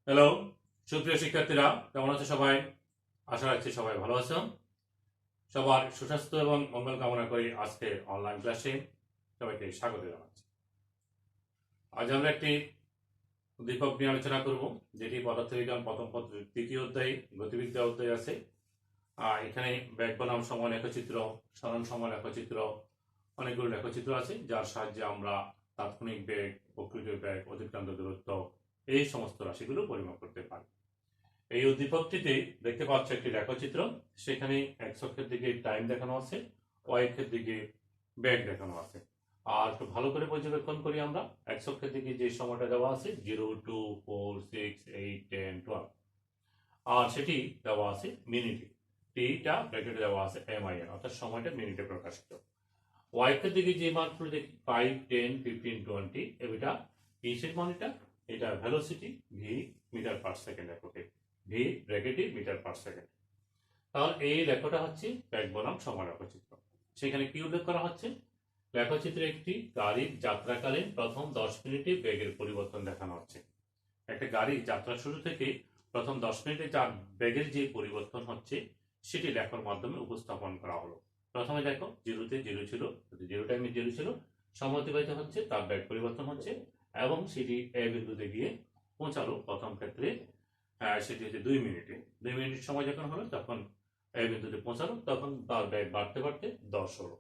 Hello, সুপ্রিয় শিক্ষার্থীরা, কেমন আছো সবাই? আশা রাখছি সবাই ভালো আছো। সবার সুস্বাস্থ্য এবং মঙ্গল কামনা করি আজকে অনলাইন ক্লাসে সবাইকে স্বাগত জানাচ্ছি। আজ আমরা একটি উদ্দীপক নিয়ে আলোচনা করব, যেটি পদার্থবিজ্ঞান প্রথম পত্রের তৃতীয় অধ্যায়ে গতিবিদ্যা অধ্যায় আছে। এখানে ব্যাগ বনাম সময় লেখচিত্র, সরণ সময় লেখচিত্র, অনেকগুলো লেখচিত্র আছে, যার সাহায্যে আমরা তাৎক্ষণিক বেগ, প্রকৃত বেগ, অতিক্রান্ত দূরত্ব এই সমস্ত রাশিগুলো পরিমাপ করতে পারি। এই উদ্দীপকটিতে দেখতে পাচ্ছ একটি লেখচিত্র। সেখানে এক্স অক্ষের দিকে টাইম দেখানো আছে, ওয়াই অক্ষের দিকে বেগ দেখানো আছে। আর একটু ভালো করে পর্যবেক্ষণ করি আমরা। এক্স অক্ষের দিকে যে সময়টা দেওয়া আছে 0, 2, 4, 6, 8, 10, 12, আর সেটি দেওয়া আছে মিনিটে। টিটা ব্র্যাকেটে দেওয়া আছে MIN, অর্থাৎ সময়টা মিনিটে প্রকাশিত। ওয়াই অক্ষের দিকে যে মানগুলো দেখি 5, 10, 15, 20, এটা কিসের মান? এটা velocity V metre per second এককে, ভি ব্র্যাকেটে মিটার পার সেকেন্ড। তাহলে এই লেখাটা হচ্ছে ব্যাগ বনাম সময় লেখচিত্র। সেখানে কি উল্লেখ করা হচ্ছে? লেখচিত্রে একটি গাড়ির যাত্রাকালীন প্রথম 10 মিনিটে বেগের পরিবর্তন দেখানো হচ্ছে। একটা গাড়ির যাত্রা শুরু থেকে প্রথম 10 মিনিটে যার বেগের যে পরিবর্তন হচ্ছে সেটি লেখার মাধ্যমে উপস্থাপন করা হলো। প্রথমে দেখো, জিরোতে জিরো ছিল, জিরো টাইমে জিরো ছিল, সময় অতিবাহিত হচ্ছে, তার বেগ পরিবর্তন হচ্ছে এবং সেটি এ বিন্দুতে গিয়ে পৌঁছালো। প্রথম ক্ষেত্রে সেটি হচ্ছে 2 মিনিটে। 2 মিনিট সময় যখন হলো তখন এই বিন্দুতে পৌঁছালো, তখন তার বেগ বাড়তে বাড়তে 10 হলো।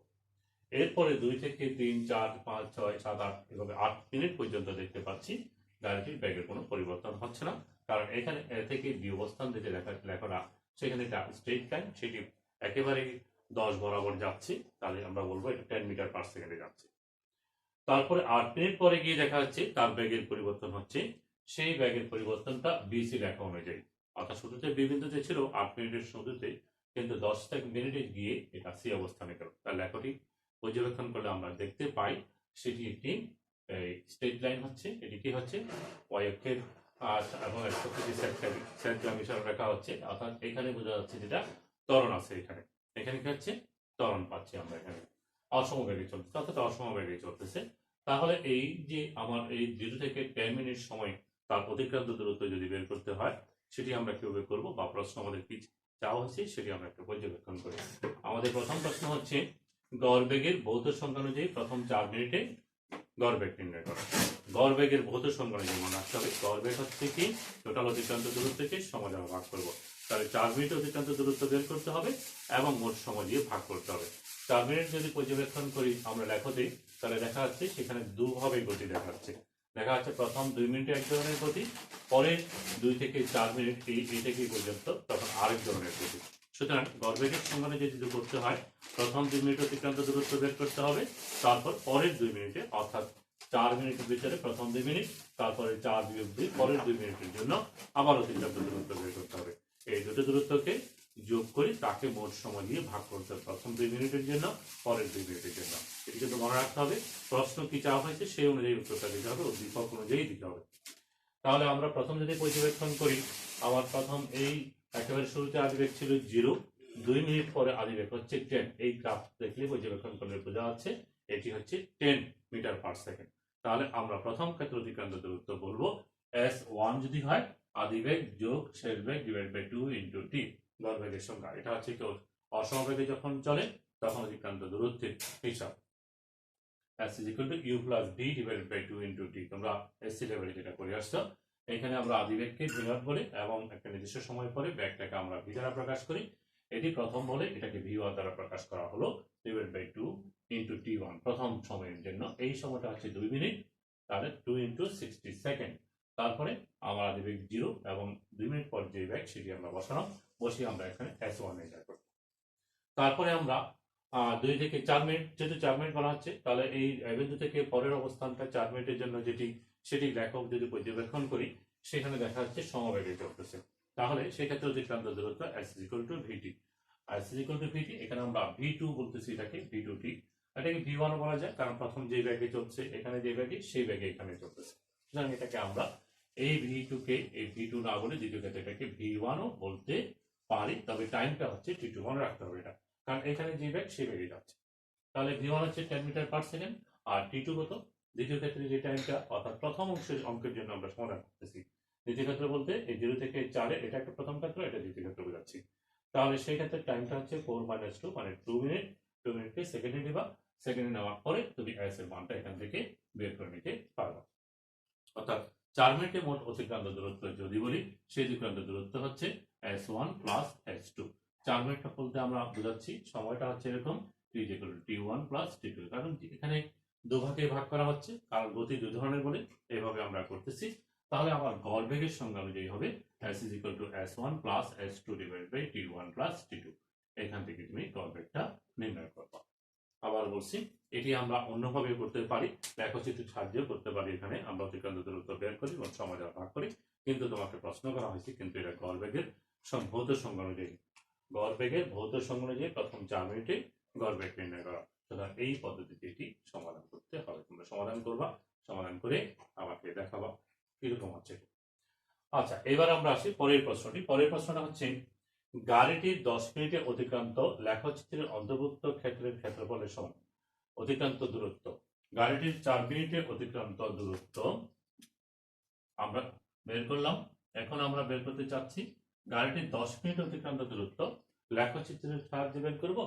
এরপরে 2 থেকে 3, 4, 5, 6, 7, 8 এভাবে 8 মিনিট পর্যন্ত দেখতে পাচ্ছি গাড়িটির বেগের কোনো পরিবর্তন হচ্ছে না, কারণ এখানে এ থেকে বি অবস্থান যেটি লেখাটা সেখানে একটা স্ট্রেট লাইন, সেটি একেবারে 10 বরাবর যাচ্ছে। তাহলে আমরা বলবো এটা 10 মিটার পার সেকেন্ডে যাচ্ছে। তারপরে 8 মিনিট পরে গিয়ে দেখা যাচ্ছে তার বেগের পরিবর্তন হচ্ছে। সেই বেগের পরিবর্তনটা বিসি লেখা অনুযায়ী, অর্থাৎ শুরুতে বি বিন্দুতে ছিল 8 মিনিটের শুরুতে, কিন্তু 10 মিনিটে গিয়ে এটা সি অবস্থানে গেল। তার লেখাটি পর্যবেক্ষণ করলে আমরা দেখতে পাই সেটি একটি স্ট্রেট লাইন হচ্ছে। এটি কি হচ্ছে? ওয়াই অক্ষের এবং এক্স অক্ষের সেন্ট্রাল মিশন রেখা হচ্ছে, অর্থাৎ এখানে বোঝা যাচ্ছে যেটা ত্বরণ আছে। এখানে এখানে কি হচ্ছে? ত্বরণ পাচ্ছি আমরা এখানে। অসমবেগে চলতেছে, অর্থাৎ অসমবেগে চলতেছে। তাহলে এই যে আমার এই 0 থেকে 10 মিনিট সময় তার অতিক্রান্ত দূরত্ব যদি বের করতে হয়, সেটি আমরা কিভাবে করব, বা প্রশ্ন আমাদের কি চাওয়া হচ্ছে সেটি আমরা একটু পর্যবেক্ষণ করি। আমাদের প্রথম প্রশ্ন হচ্ছে গড় বেগের ভৌত সংখ্যা অনুযায়ী প্রথম 4 মিনিটে গড় বেগ নির্ণয় করা। গড় বেগের ভৌত সংখ্যা অনুযায়ী মনে রাখতে হবে, গড় বেগ হচ্ছে কি টোটাল অতিক্রান্ত দূরত্বকে সময় দ্বারা ভাগ করব। তাহলে 4 মিনিট অতিক্রান্ত দূরত্ব বের করতে হবে এবং মোট সময় দিয়ে ভাগ করতে হবে। 4 মিনিট যদি পর্যবেক্ষণ করি আমরা লেখতে, তাহলে দেখা যাচ্ছে সেখানে দুভাবে গতি দেখাচ্ছে। দেখা যাচ্ছে প্রথম 2 মিনিটে এক ধরনের গতি, পরের 2 থেকে 4 মিনিট এই থেকে পর্যন্ত তখন আরেক ধরনের গতি। সুতরাং গড়বেগের সঙ্গে যদি করতে হয়, প্রথম 2 মিনিট অতিক্রান্ত দূরত্ব বের করতে হবে, তারপর পরের 2 মিনিটে, অর্থাৎ 4 মিনিটের ভিতরে প্রথম 2 মিনিট, তারপরে 4 বিয়োগ 2 পরের 2 মিনিটের জন্য আবার অতিক্রান্ত দূরত্ব বের করতে হবে। এই দুটো দূরত্বকে যোগ করে তাকে মোট সময় দিয়ে ভাগ করতে হবে, প্রথম 2 মিনিটের জন্য, পরের 2 মিনিটের জন্য। এটি কিন্তু মনে রাখতে হবে, প্রশ্ন কি চাওয়া হয়েছে সেই অনুযায়ী উত্তরটা দিতে হবে, উদ্দীপক অনুযায়ী দিতে হবে। তাহলে আমরা প্রথম যদি পর্যবেক্ষণ করি, আমার প্রথম এই একেবারে শুরুতে আদিবেগ ছিল 0, 2 মিনিট পরে আদিবেগ হচ্ছে 10। এই গ্রাফ দেখলে পর্যবেক্ষণ করলে বোঝা যাচ্ছে এটি হচ্ছে 10 মিটার পার সেকেন্ড। তাহলে আমরা প্রথম ক্ষেত্রে অতিক্রান্ত দূরত্ব বলবো S1 যদি হয় আদিবেগ যোগ শেষ বেগ ডিভাইড বাই 2 ইন্টু টি, গড়বেগের সংখ্যা। এটা হচ্ছে কি অসমবেগে যখন চলে তখন অতিক্রান্ত দূরত্বের হিসাব। S is equal to U plus V divided by 2 into T। তোমরা এসসি লেভেলে যেটা করে আসছো, এখানে আমরা আদিবেগকে ভি নট বলি এবং একটা নির্দিষ্ট সময় পরে ব্যাগটাকে আমরা ভি দ্বারা প্রকাশ করি। এটি প্রথম বলে এটাকে ভি1 দ্বারা প্রকাশ করা হলো, ডিভাইড বাই 2 ইন্টু টি1 প্রথম সময়ের জন্য। এই সময়টা হচ্ছে 2 মিনিট, তাহলে 2 ইন্টু 60 সেকেন্ড। তারপরে আমার আদিবেগ 0 এবং 2 মিনিট পর যে ব্যাগ সেটি আমরা বসিয়ে আমরা এখানে S1 নির্ণয় করব। তারপরে আমরা 2 থেকে 4 মিনিট, যেহেতু 4 মিনিট বলা হচ্ছে, তাহলে এই বিন্দু থেকে পরের অবস্থানটা 4 মিনিটের জন্য সেটি লেখক যদি পর্যবেক্ষণ করি, সেখানে দেখা যাচ্ছে সমবেগে চলতেছে। তাহলে সেক্ষেত্রে অতিক্রান্ত দূরত্ব S is equal to VT। S is equal to VT, এখানে আমরা V2 বলতেছি, এটাকে V2T। এটাকে V1 বলা যায়, কারণ প্রথম যে ব্যাগে চলছে এখানে যে ব্যাগে, সেই ব্যাগে এখানে চলতেছে। সুতরাং এটাকে আমরা এই V2 কে এই V2 না বলে দ্বিতীয় ক্ষেত্রে এটাকে V1 ও বলতে পারি, তবে টাইমটা হচ্ছে T2 মনে রাখতে হবে এটা, কারণ এখানে যে ব্যাগ সেই ব্যাগে যাচ্ছে। তাহলে V1 হচ্ছে 10 মিটার পার সেকেন্ড, আর T2 কত? দ্বিতীয় ক্ষেত্রে যে টাইমটা, অর্থাৎ প্রথম অংশের অঙ্কের জন্য আমরা সমাধান করতেছি, দ্বিতীয় ক্ষেত্র বলতে এই 0 থেকে 4 এটা একটা প্রথম ক্ষেত্র, এটা দ্বিতীয় ক্ষেত্র বোঝাচ্ছি। তাহলে সেই ক্ষেত্রে টাইমটা হচ্ছে 4 - 2 মানে 2 মিনিট। 2 মিনিটকে সেকেন্ডে নিবা, সেকেন্ডে নেওয়ার পরে তুমি s এর মানটা এখান থেকে বের করে নিতে পারবা। অর্থাৎ 4 মিনিটে মোট অতিক্রান্ত দূরত্ব যদি বলি, সেই অতিক্রান্ত দূরত্ব হচ্ছে s1 প্লাস s2। 4 মিনিটটা বলতে আমরা বোঝাচ্ছি সময়টা হচ্ছে এরকম t = t1 প্লাস t2, কারণ এখানে দুভাগে ভাগ করা হচ্ছে, কারণ গতি দুই ধরনের বলে এভাবে আমরা করতেছি। তাহলে আমার গড় বেগের সংজ্ঞা অনুযায়ী হবে s = s1 plus s2 / t1 plus t2। এখান থেকে তুমি গড় বেগটা নির্ণয় করবা। আবার বলছি, এটি আমরা অন্যভাবে করতে পারি, লেখচিত্রের সাহায্যেও করতে পারি। এখানে আমরা অতিক্রান্ত দূরত্ব বের করি এবং সময় দ্বারা ভাগ করি, কিন্তু তোমাকে প্রশ্ন করা হয়েছে কিন্তু এটা গড় বেগের ভৌত সংজ্ঞা অনুযায়ী। গড় বেগের ভৌত সংজ্ঞা অনুযায়ী প্রথম 4 মিনিটে গড় বেগ নির্ণয় করা। সুতরাং এই পদ্ধতিতে এটি সমাধান করতে হবে। তোমরা সমাধান করবা, সমাধান করে আমাকে দেখাবা কিরকম হচ্ছে। আচ্ছা, এবার আমরা আসি পরের প্রশ্নটি। পরের প্রশ্নটা হচ্ছে, গাড়িটির 10 মিনিটে অতিক্রান্ত লেখচিত্রের অন্তর্ভুক্ত ক্ষেত্রের ক্ষেত্রফলের সমান। অতিক্রান্ত দূরত্ব, গাড়িটির 4 মিনিটে অতিক্রান্ত দূরত্ব আমরা বের করলাম। এখন আমরা বের করতে চাচ্ছি গাড়িটির 10 মিনিট অতিক্রান্ত দূরত্ব লেখচিত্রের সাহায্যে বের করব,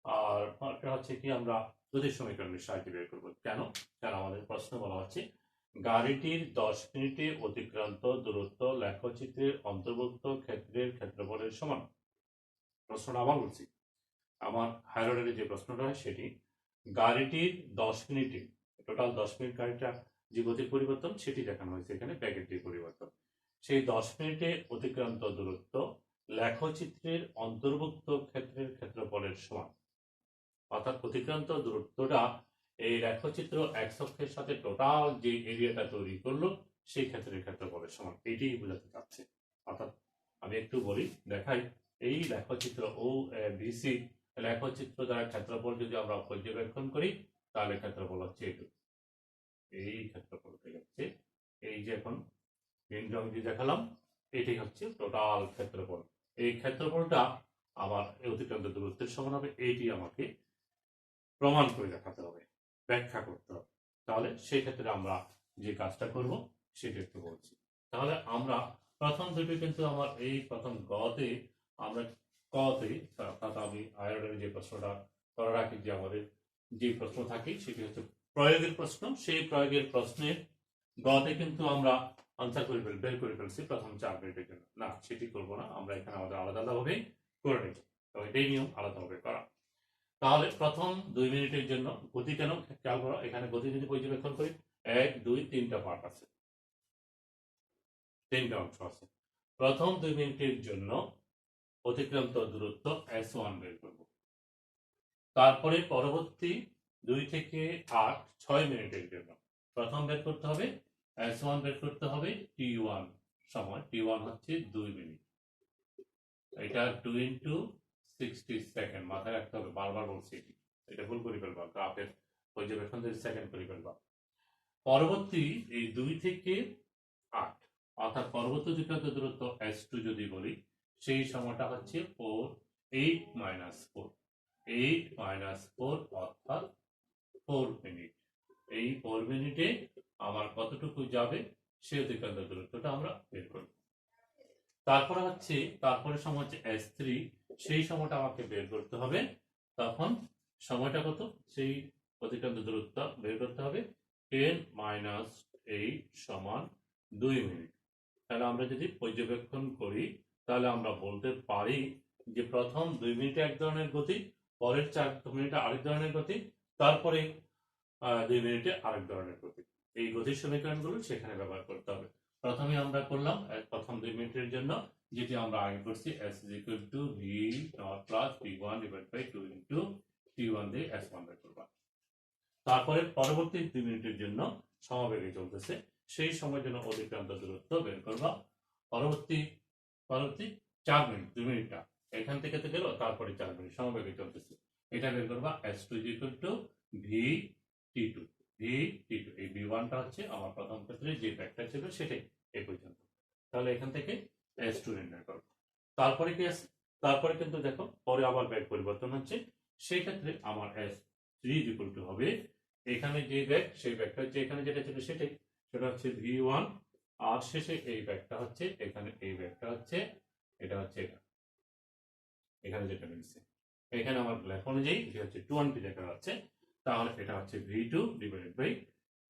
আর এটা হচ্ছে কি আমরা গতির সমীকরণের সাহায্যে বের করব। কেন? কারণ আমাদের প্রশ্ন বলা হচ্ছে গাড়িটির 10 মিনিটে অতিক্রান্ত দূরত্ব লেখচিত্রের অন্তর্ভুক্ত ক্ষেত্রের ক্ষেত্রফলের সমান। প্রশ্নটা আবার বলছি, আমার হায়ার অর্ডারে যে প্রশ্নটা হয় সেটি গাড়িটির 10 মিনিটে, টোটাল 10 মিনিট গাড়িটা যে গতির পরিবর্তন সেটি দেখানো হয়েছে এখানে, ব্যাগের যে পরিবর্তন, সেই 10 মিনিটে অতিক্রান্ত দূরত্ব লেখচিত্রের অন্তর্ভুক্ত ক্ষেত্রের ক্ষেত্রফলের সমান। অর্থাৎ অতিক্রান্ত দূরত্বটা এই লেখচিত্র এক্স অক্ষের সাথে টোটাল যে এরিয়াটা তৈরি করলো সেই ক্ষেত্রের ক্ষেত্রফলের সমান, এটি বোঝাতে চাচ্ছে। অর্থাৎ আমি একটু বলি, দেখাই, এই লেখচিত্র ও বিসি লেখচিত্র দ্বারা ক্ষেত্রফল যদি আমরা পর্যবেক্ষণ করি তাহলে ক্ষেত্রফল হচ্ছে এটুকু। এই ক্ষেত্রফল হচ্ছে এই যে এখন গ্রিন রং দিয়ে দেখালাম, এটি হচ্ছে টোটাল ক্ষেত্রফল। এই ক্ষেত্রফলটা আমার অতিক্রান্ত দূরত্বের সমান হবে, এইটি আমাকে প্রমাণ করে দেখাতে হবে, ব্যাখ্যা করতে হবে। তাহলে সেই ক্ষেত্রে আমরা যে কাজটা করব সেটা একটু বলছি। তাহলে আমরা প্রথম দুটি কিন্তু আমার এই প্রথম গতে, আমরা কতে, অর্থাৎ আমি আয়রনের যে প্রশ্নটা করা রাখি, যে আমাদের যে প্রশ্ন থাকে সেটি হচ্ছে প্রয়োগের প্রশ্ন। সেই প্রয়োগের প্রশ্নের গতে কিন্তু আমরা আনসার করে বের করে ফেলছি প্রথম 4 মিনিটের জন্য। না, সেটি করবো না, আমরা এখানে আমাদের আলাদা আলাদাভাবে করে নেব, তো এটাই নিয়ম, আলাদাভাবে করা। তাহলে প্রথম 2 মিনিটের জন্য গতি কেন খেয়াল করো, এখানে গতি যদি পর্যবেক্ষণ করি 1, 2, 3টা পার্ট আছে, 3টা অংশ আছে। প্রথম 2 মিনিটের জন্য অতিক্রান্ত দূরত্ব s1 বের করব। তারপরে পরবর্তী 2 থেকে 8, 6 মিনিটের জন্য প্রথম বের করতে হবে s1 বের করতে হবে t1 সময়, t1 হচ্ছে 2 মিনিট, এটা 2 × 60 সেকেন্ড, মাথায় রাখতে হবে, বারবার বলছি এটা ভুল করে ফেলবা, গ্রাফের পর্যবেক্ষণ যদি সেকেন্ড করে ফেলবা। পরবর্তী এই 2 থেকে 8, অর্থাৎ পরবর্তী অতিক্রান্ত দূরত্ব s2 যদি বলি, সেই সময়টা হচ্ছে 8 - 4, 8 - 4 অর্থাৎ 4 মিনিট। এই 4 মিনিটে আমার কতটুকু যাবে সেই অতিক্রান্ত দূরত্বটা আমরা বের করব। তারপরে হচ্ছে তারপরে সময় হচ্ছে s3, সেই সময়টা আমাকে বের করতে হবে। তখন সময়টা কত, সেই অতিক্রান্ত দূরত্ব বের করতে হবে 10 - 8 = 2 মিনিট। তাহলে আমরা যদি পর্যবেক্ষণ করি তাহলে আমরা বলতে পারি যে প্রথম 2 মিনিটে এক ধরনের গতি, পরের 4 মিনিটে আরেক ধরনের গতি, তারপরে 2 মিনিটে আরেক ধরনের গতি। এই গতির সমীকরণগুলো সেখানে ব্যবহার করতে হবে। প্রথমে আমরা করলাম প্রথম 2 মিনিটের জন্য, যেটি আমরা আগে করছি, s = v0 + v1 / 2 × t1 দিয়ে s1 বের করব। তারপরে পরবর্তী 2 মিনিটের জন্য সমবেগে চলতেছে, সেই সময়ের জন্য অতিক্রান্ত দূরত্ব বের করবা। পরবর্তী 4 মিনিট, 2 মিনিটটা এখান থেকে তো গেল, তারপরে 4 মিনিট সমবেগে চলতেছে, এটা বের করবা s2 = v(t2). এই v1টা হচ্ছে আমার প্রথম ক্ষেত্রে যে ব্যাগটা ছিল সেটাই এই পর্যন্ত। তাহলে এখান থেকে s2 নির্ণয় করব। তারপরে কি আছে, তারপরে কিন্তু দেখো পরে আবার ব্যাগ পরিবর্তন হচ্ছে, সেই ক্ষেত্রে আমার s3 = হবে এখানে যে ব্যাগ, সেই ব্যাগটা হচ্ছে এখানে যেটা ছিল সেটাই, সেটা হচ্ছে v1 আর শেষে এই ব্যাগটা হচ্ছে এখানে, এই ব্যাগটা হচ্ছে এটা হচ্ছে এটা, এখানে যেটা মিলছে এখানে আমার লেখা অনুযায়ী এটা হচ্ছে 20 দেখা যাচ্ছে, তাহলে এটা হচ্ছে V2 ডিভাইডেড বাই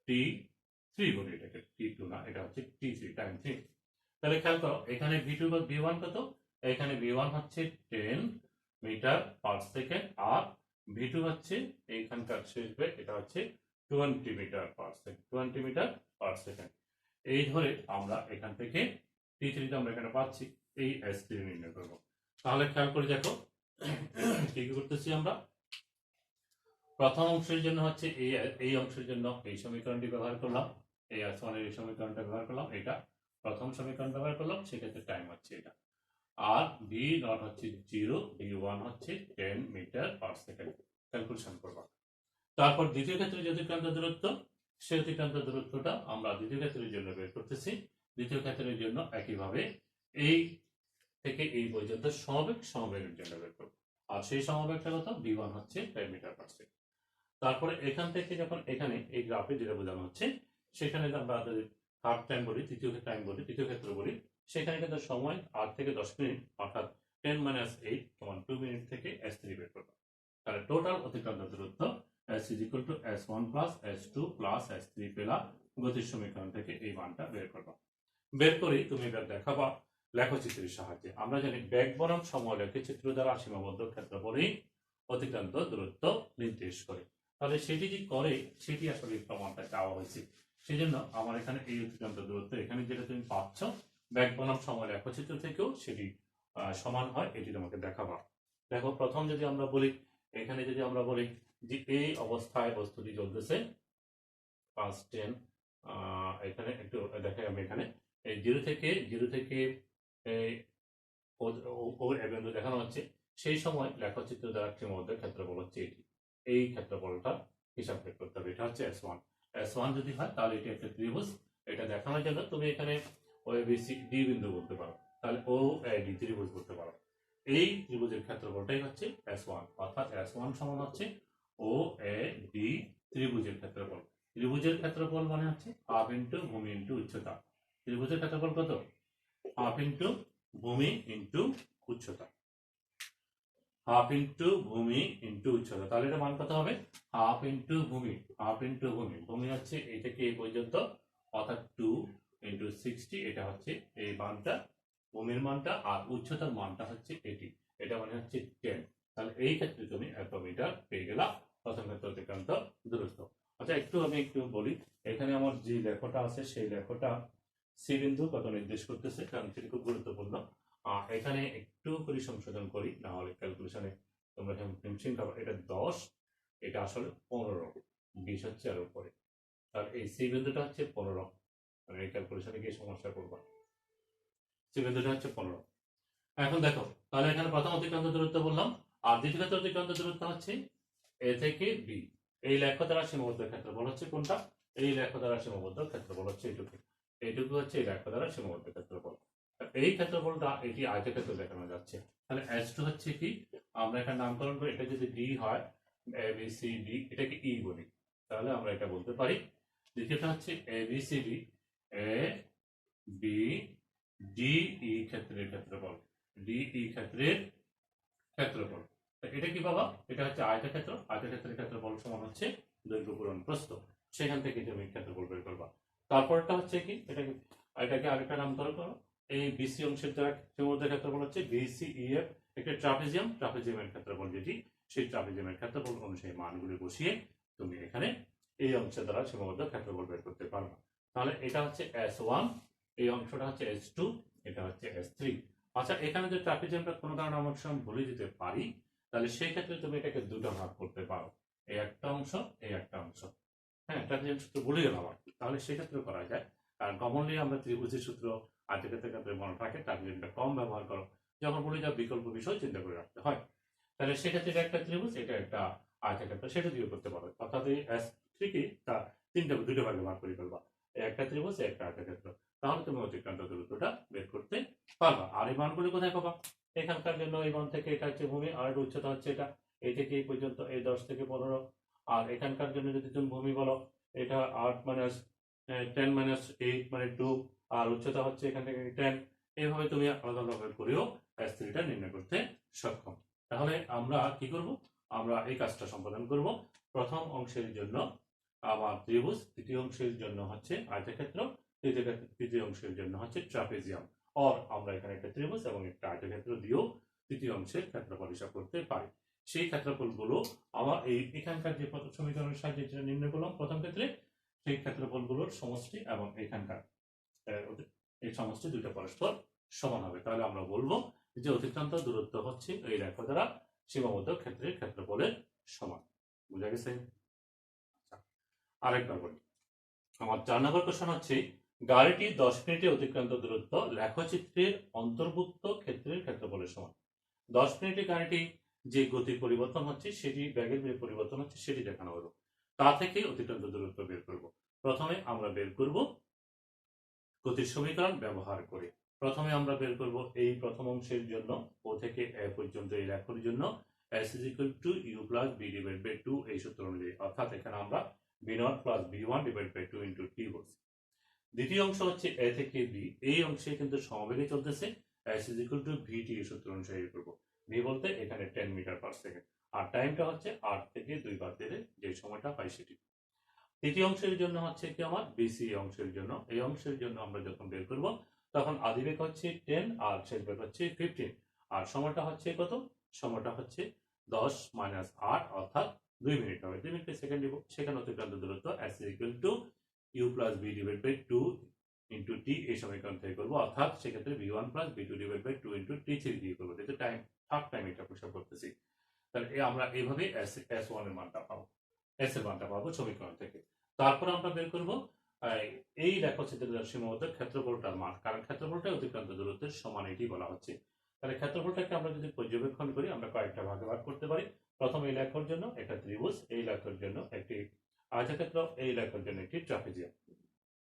T3 বলি এটাকে, T2 না, এটা হচ্ছে T3 টাইম 3। তাহলে খেয়াল করো এখানে V2 বা V1 কত, এখানে V1 হচ্ছে 10 মিটার পার সেকেন্ড, আর V2 হচ্ছে এইখানকার শেষ ব্যাগ এটা হচ্ছে 20 metre per second, 20 metre per second. এই ধরে আমরা এখান থেকে T3 আমরা এখানে পাচ্ছি, এই S3 নির্ণয় করবো। তাহলে খেয়াল করে দেখো কি কি করতেছি আমরা। প্রথম অংশের জন্য হচ্ছে এই অংশের জন্য এই সমীকরণটি ব্যবহার করলাম, এই S1 এর এই সমীকরণটা ব্যবহার করলাম, এটা প্রথম সমীকরণ ব্যবহার করলাম, সেক্ষেত্রে টাইম হচ্ছে এটা। আর V0 হচ্ছে 0, V1 হচ্ছে 10 মিটার পার সেকেন্ড, ক্যালকুলেশন করব। তারপর দ্বিতীয় ক্ষেত্রে যে অতিক্রান্ত দূরত্ব, সেই অতিক্রান্ত দূরত্বটা আমরা দ্বিতীয় ক্ষেত্রের জন্য বের করতেছি। দ্বিতীয় ক্ষেত্রের জন্য একইভাবে এই থেকে এই পর্যন্ত সমবেগের জন্য বের করব। আর সেই সমবেগটা কত, V1 হচ্ছে 10 মিটার পার সেকেন্ড। তারপরে এখান থেকে যখন এখানে এই গ্রাফে যেটা বোঝানো হচ্ছে, সেখানে আমরা থার্ড টাইম বলি, তৃতীয় টাইম বলি, তৃতীয় ক্ষেত্র বলি, সেখানে কিন্তু সময় 8 থেকে 10 মিনিট, অর্থাৎ 10 - 8 সমান 2 মিনিট থেকে S3 বের করব। তাহলে টোটাল অতিক্রান্ত দূরত্ব S = S1 + S2 + S3 পেলাম গতির সমীকরণ থেকে এই মানটা বের করব। বের করে তুমি এটা দেখাবা লেখচিত্রের সাহায্যে। আমরা জানি বেগ বনাম সময় লেখচিত্র দ্বারা সীমাবদ্ধ ক্ষেত্রফলই অতিক্রান্ত দূরত্ব নির্দেশ করে। তাহলে সেটি কি করে, সেটি আসলে প্রমাণটা চাওয়া হয়েছে। সেই জন্য আমার এখানে এই অতিক্রান্ত দূরত্ব এখানে যেটা তুমি পাচ্ছ বেগ বনাম সময় লেখচিত্র থেকেও সেটি সমান হয়, এটি তোমাকে দেখাবা। দেখো প্রথম যদি আমরা বলি, এখানে যদি আমরা বলি যে এই অবস্থায় বস্তুটি চলতেছে 5-10, এখানে একটু দেখাই আমি এখানে এই জিরো থেকে এই দেখানো হচ্ছে, সেই সময় লেখচিত্র দ্বারা সীমাবদ্ধ ক্ষেত্রফল হচ্ছে এটি, এই ক্ষেত্রফলটা হিসাব বের করতে হবে। এটা হচ্ছে S1 যদি হয় তাহলে এটি একটা ত্রিভুজ। এটা দেখানোর জন্য তুমি এখানে OABCD বিন্দু বলতে পারো, তাহলে OAD ত্রিভুজ বলতে পারো। এই ত্রিভুজের ক্ষেত্রফলটাই হচ্ছে S1, অর্থাৎ S1 সমান হচ্ছে OAD ত্রিভুজের ক্ষেত্রফল। ত্রিভুজের ক্ষেত্রফল মানে হচ্ছে হাফ ইন্টু ভূমি ইন্টু উচ্চতা। ত্রিভুজের ক্ষেত্রফল কত, হাফ ইন্টু ভূমি ইন্টু উচ্চতা, হাফ ইন্টু ভূমি ইন্টু উচ্চতা। তাহলে এটা মান কত হবে, হাফ ইন্টু ভূমি, হাফ ইন্টু ভূমি, ভূমি হচ্ছে এই থেকে এই পর্যন্ত, অর্থাৎ 2 × 60, এটা হচ্ছে এই মানটা ভূমির মানটা, আর উচ্চতার মানটা হচ্ছে এটি, এটা মানে হচ্ছে 10। তাহলে এই ক্ষেত্রে তুমি 1 মিটার পেয়ে গেলা প্রথম ক্ষেত্রে অতিক্রান্ত দূরত্ব। আচ্ছা আমি একটু বলি, এখানে আমার যে লেখটা আছে সেই লেখটা সি বিন্দু কত নির্দেশ করতেছে, কারণ সেটি খুব গুরুত্বপূর্ণ। এখানে একটু করে সংশোধন করি, না হলে ক্যালকুলেশনে তোমরা হিমশিম খাবে। এটা 10, এটা আসলে 15, 20 হচ্ছে আর উপরে, তাহলে এই সি বিন্দুটা হচ্ছে 15, মানে এই ক্যালকুলেশনে গিয়ে সমস্যা করবা। সি বিন্দুটা হচ্ছে 15। এখন দেখো, তাহলে এখানে প্রথম অতিক্রান্ত দূরত্ব বললাম, আর দ্বিতীয় অতিক্রান্ত দূরত্ব হচ্ছে এ থেকে বি। এই লেখ দ্বারা সীমাবদ্ধ ক্ষেত্রফল হচ্ছে কোনটা, এই লেখ দ্বারা সীমাবদ্ধ ক্ষেত্রফল হচ্ছে এইটুকু, এইটুকু হচ্ছে এই লেখ দ্বারা সীমাবদ্ধ ক্ষেত্রফল। এই ক্ষেত্রফলটা এটি আয়তক্ষেত্র দেখানো যাচ্ছে। তাহলে S2 হচ্ছে কি, আমরা এখানে নামকরণ করি, এটা যদি ডি হয়, ABCD, এটাকে ই বলি, তাহলে আমরা এটা বলতে পারি। দ্বিতীয়টা হচ্ছে ABCD, ABDE ক্ষেত্রের ক্ষেত্রফল, DE ক্ষেত্রের ক্ষেত্রফল। এটা কি বাবা, এটা হচ্ছে আয়তক্ষেত্র, আয়তক্ষেত্রের ক্ষেত্রফল সমান হচ্ছে দৈর্ঘ্য পূরণ প্রস্থ, সেখান থেকে তুমি ক্ষেত্রফল বের করবা। তারপরটা হচ্ছে কি, এটাকে আরেকটা নামকরণ করো, এই BC অংশের দ্বারা সীমাবদ্ধ ক্ষেত্রফল হচ্ছে BCEF, একটা ট্রাপিজিয়ামের ক্ষেত্রফল যেটি, সেই ট্রাপিজিয়ামের ক্ষেত্রফল অনুসারে মানগুলি বসিয়ে তুমি এখানে এই অংশের দ্বারা সীমাবদ্ধ ক্ষেত্রফল বের করতে পারবা। তাহলে এটা হচ্ছে S1, এই অংশটা হচ্ছে S2, এটা হচ্ছে S3। আচ্ছা এখানে যে ট্রাপিজিয়ামটা কোনো কারণে আমার সঙ্গে ভুলে যেতে পারি, তাহলে সেই ক্ষেত্রে তুমি এটাকে দুটো ভাগ করতে পারো, এই একটা অংশ, এই একটা অংশ। হ্যাঁ, ট্রাপিজিয়াম সূত্র ভুলে গেলাম আর কি, তাহলে সেক্ষেত্রে করা যায়। কারণ কমনলি আমরা ত্রিভুজের সূত্র আয়তক্ষেত্রের ক্ষেত্রে মনে থাকে, ট্রাপিজিয়ামটা কম ব্যবহার করো, যখন বলি যা বিকল্প বিষয় চিন্তা করে রাখতে হয়। তাহলে সেক্ষেত্রে এটা একটা ত্রিভুজ, এটা একটা আয়তক্ষেত্র, সেটা দিয়ে করতে পারো। অর্থাৎ এই S3 কে তা দুটো ভাগে ভাগ করে ফেলবা, একটা ত্রিভুজ, একটা আয়তক্ষেত্র, তাহলে তুমি অতিক্রান্ত দূরত্বটা বের করতে পারবা। আর এই মানগুলি কোথায় পাবা, এখানকার জন্য এই মান থেকে এটা হচ্ছে ভূমি, আর উচ্চতা হচ্ছে এটা, এই থেকে এই পর্যন্ত এই 10 থেকে 15, আর এখানকার জন্য যদি তুমি ভূমি বলো, এটা 8 - 10 - 8 মানে 2, আর উচ্চতা হচ্ছে এখান থেকে 10। এইভাবে তুমি আলাদা আলাদা করেও S3টা নির্ণয় করতে সক্ষম। তাহলে আমরা কি করব, আমরা এই কাজটা সম্পাদন করব। প্রথম অংশের জন্য আমার ত্রিভুজ, দ্বিতীয় অংশের জন্য হচ্ছে আয়তক্ষেত্র, তৃতীয় অংশের জন্য হচ্ছে ট্রাপিজিয়াম। আর আমরা এখানে একটা ত্রিভুজ এবং একটা আয়তক্ষেত্র দিয়েও তৃতীয় অংশের ক্ষেত্রফল হিসাব করতে পারি। সেই ক্ষেত্রফলগুলো আমার এখানকার যে সমীকরণের সাহায্যে যেটা নির্ণয় করলাম প্রথম ক্ষেত্রে, সেই ক্ষেত্রফলগুলোর সমষ্টি এবং এখানকার এই সমষ্টি দুইটা পরস্পর সমান হবে। তাহলে আমরা বলবো যে অতিক্রান্ত দূরত্ব হচ্ছে এই রেখা দ্বারা সীমাবদ্ধ ক্ষেত্রের ক্ষেত্রফলের সমান। বুঝা গেছে? আরেকবার বলি, আমার 4 নম্বর কোশ্চেন হচ্ছে গাড়িটি 10 মিনিটে অতিক্রান্ত দূরত্ব লেখচিত্রের অন্তর্ভুক্ত ক্ষেত্রের ক্ষেত্রফলের সমান। 10 মিনিটে গাড়িটি যে গতির পরিবর্তন হচ্ছে, সেটি ব্যাগের যে পরিবর্তন হচ্ছে সেটি দেখানো হলো। তা থেকে অতিক্রান্ত দূরত্ব বের করব। প্রথমে আমরা বের করব গতির সমীকরণ ব্যবহার করে। প্রথমে আমরা বের করব এই প্রথম অংশের জন্য ও থেকে এ পর্যন্ত এই রেখার জন্য s = u + b / 2 এই সূত্র অনুযায়ী, অর্থাৎ এখানে আমরা b0 + b1 / 2 × t বলছি। দ্বিতীয় অংশ হচ্ছে a থেকে b, এই অংশে কিন্তু সমবেগে চলতেছে, s = vt এই সূত্র অনুযায়ী করব। v বলতে এখানে 10 মিটার/সেকেন্ড, আর টাইমটা হচ্ছে 8 থেকে 2 বাদ দিলে যে সময়টা পাই সেটি। তৃতীয় অংশের জন্য হচ্ছে কি আমার বিসি অংশের জন্য, এই অংশের জন্য আমরা যখন বের করব তখন আদি বেগ হচ্ছে 10 আর শেষ বেগ হচ্ছে 15, আর সময়টা হচ্ছে কত, সময়টা হচ্ছে 10 - 8 অর্থাৎ 2 মিনিট হবে। 2 মিনিটে সেকেন্ড দিব। সেখানে অতিক্রান্ত দূরত্ব s = u + b / 2 × t এই সমীকরণ থেকে করব, অর্থাৎ সেক্ষেত্রে v1 + b2 / 2 × t3 দিয়ে করব, যেহেতু টাইম হাফ টাইম এটা হিসাব করতেছি। তাহলে আমরা এইভাবে s1 এর মানটা পাবো, s এর মানটা পাবো সমীকরণ থেকে। তারপর আমরা বের করব এই লেখচিত্রের সীমাবদ্ধ ক্ষেত্রফলটার মান, কারণ ক্ষেত্রফলটা অতিক্রান্ত দূরত্বের সমান এটি বলা হচ্ছে। তাহলে ক্ষেত্রফলটাকে আমরা যদি পর্যবেক্ষণ করি আমরা কয়েকটা ভাগে ভাগ করতে পারি। প্রথম এই লেখার জন্য একটা ত্রিভুজ, এই লেখার জন্য একটি আয়তক্ষেত্র, এই লেখার জন্য একটি ট্রাপিজিয়াম।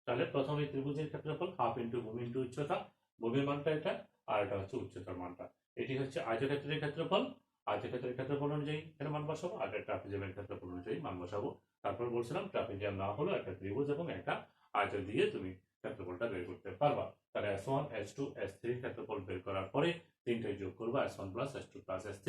তাহলে প্রথমে ত্রিভুজের ক্ষেত্রফল হাফ ইন্টু ভূমি ইন্টু উচ্চতা, ভূমির মানটা এটা, আর এটা হচ্ছে উচ্চতার মানটা। এটি হচ্ছে আয়তক্ষেত্রের ক্ষেত্রফল, আয়তক্ষেত্রের ক্ষেত্রফল অনুযায়ী এর মান বসাবো, আর ট্রাপিজিয়ামের ক্ষেত্রফল অনুযায়ী মান বসাবো। তারপর বলছিলাম ট্রাপিজিয়াম না হলো একটা ত্রিভুজ এবং একটা আয়ত দিয়ে তুমি ক্ষেত্রফলটা বের করতে পারবা। তাহলে s1 s2 s3 ক্ষেত্রফল বের করার পরে তিনটে যোগ করবা, s1 + s2 + s3।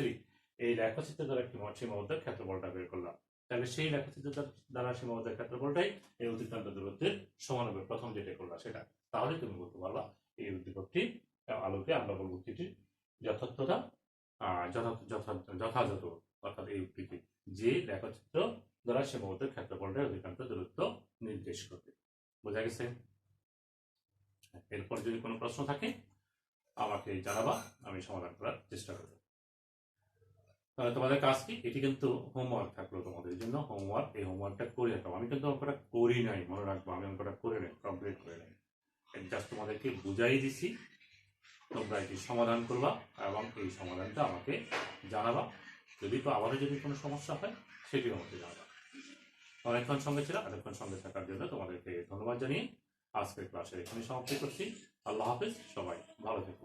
এই লেখচিত্র দ্বারা একটি সীমাবদ্ধ ক্ষেত্রফলটা বের করলাম। তাহলে সেই লেখচিত্র দ্বারা সীমাবদ্ধ ক্ষেত্রফলটাই এই অতিক্রান্ত দূরত্বের সমান হবে, প্রথম যেটা করলা সেটা। তাহলে তুমি বলতে পারবা এই উদ্দীপকটি আলোকে আমরা বলবো উক্তিটির যথার্থতা, যথাযথ, অর্থাৎ এই উক্তিটি যে লেখচিত্র দ্বারা সীমাবদ্ধ ক্ষেত্রফলটা অতিক্রান্ত দূরত্ব নির্দেশ করবে। বোঝা গেছে? এরপর যদি কোনো প্রশ্ন থাকে আমাকে জানাবা, আমি সমাধান করার চেষ্টা করব। তাহলে তোমাদের কাজ কি, এটি কিন্তু হোমওয়ার্ক থাকলো তোমাদের জন্য, হোমওয়ার্ক, এই হোমওয়ার্কটা করে রাখো। আমি কিন্তু অঙ্কটা করি নাই, মনে রাখবো আমি অঙ্কটা করে নাই, কমপ্লিট করে নাই, জাস্ট তোমাদেরকে বুঝাই দিছি। তোমরা এটি সমাধান করবা এবং এই সমাধানটা আমাকে জানাবা। যদি আবারও যদি কোনো সমস্যা হয় সেটিও আমাকে জানাবা। অনেকক্ষণ সঙ্গে ছিল, এতক্ষণ সঙ্গে থাকার জন্য তোমাদেরকে ধন্যবাদ জানিয়ে আজকের ক্লাসের এখানে সমাপ্তি করছি। আল্লাহ হাফেজ, সবাই ভালো থেকো।